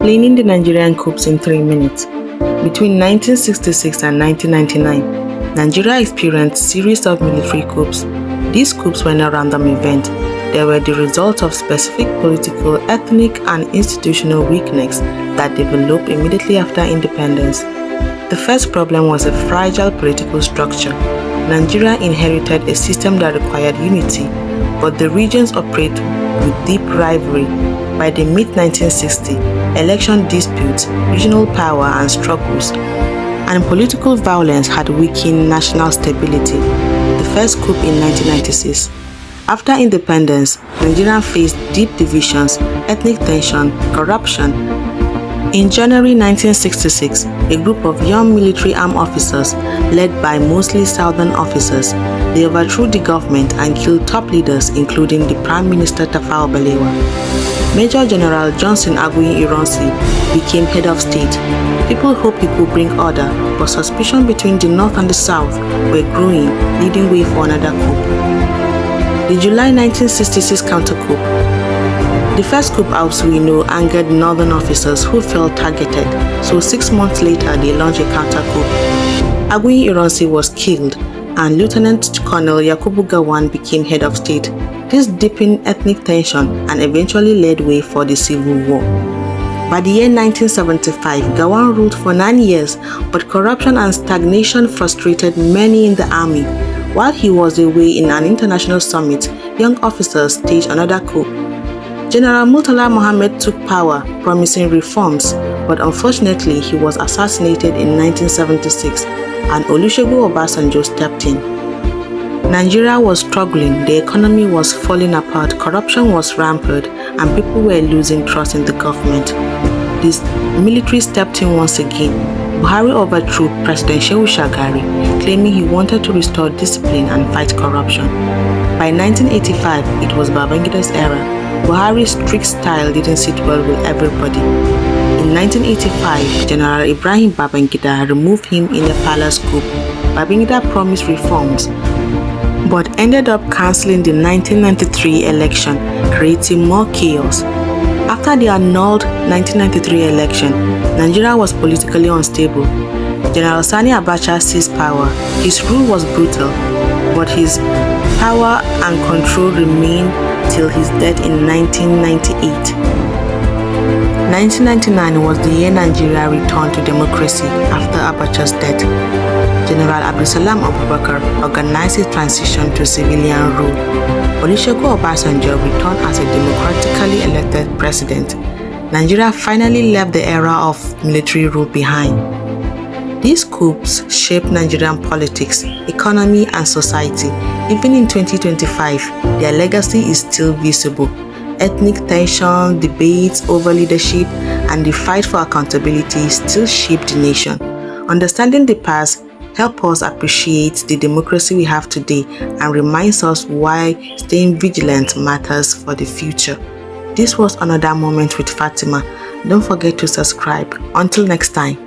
explaining the Nigerian coups in 3 minutes. Between 1966 and 1999, Nigeria experienced a series of military coups. These coups were not random events. They were the result of specific political, ethnic, and institutional weakness that developed immediately after independence. The first problem was a fragile political structure. Nigeria inherited a system that required unity, but the regions operate with deep rivalry. By the mid-1960s, election disputes, regional power and struggles, and political violence had weakened national stability. The first coup in 1996. After independence, Nigeria faced deep divisions, ethnic tension, corruption. In January 1966, a group of young military armed officers, led by mostly southern officers, they overthrew the government and killed top leaders including the Prime Minister Tafawa Balewa. Major General Johnson Ironsi became head of state. People hoped he could bring order, but suspicion between the north and the south were growing, leading way for another coup. The July 1966 counter-coup. The first coup, as we know, angered northern officers who felt targeted, so 6 months later they launched a counter-coup. Ironsi was killed, and Lieutenant Colonel Yakubu Gowon became head of state. This deepened ethnic tension and eventually led way for the Civil War. By the year 1975, Gowon ruled for 9 years, but corruption and stagnation frustrated many in the army. While he was away in an international summit, young officers staged another coup. General Murtala Mohammed took power, promising reforms, but unfortunately he was assassinated in 1976, and Olusegun Obasanjo stepped in. Nigeria was struggling, the economy was falling apart, corruption was rampant, and people were losing trust in the government. The military stepped in once again. Buhari overthrew President Shehu Shagari, claiming he wanted to restore discipline and fight corruption. By 1985, it was Babangida's era. Buhari's strict style didn't sit well with everybody. In 1985, General Ibrahim Babangida removed him in a palace coup. Babangida promised reforms, but ended up cancelling the 1993 election, creating more chaos. After the annulled 1993 election, Nigeria was politically unstable. General Sani Abacha seized power. His rule was brutal, but his power and control remained till his death in 1998. 1999 was the year Nigeria returned to democracy after Abacha's death. General Abdulsalam Abubakar organized a transition to civilian rule. Olusegun Obasanjo returned as a democratically elected president. Nigeria finally left the era of military rule behind. These coups shaped Nigerian politics, economy, and society. Even in 2025, their legacy is still visible. Ethnic tension, debates over leadership, and the fight for accountability still shape the nation. Understanding the past helps us appreciate the democracy we have today and reminds us why staying vigilant matters for the future. This was another moment with Fatima. Don't forget to subscribe. Until next time.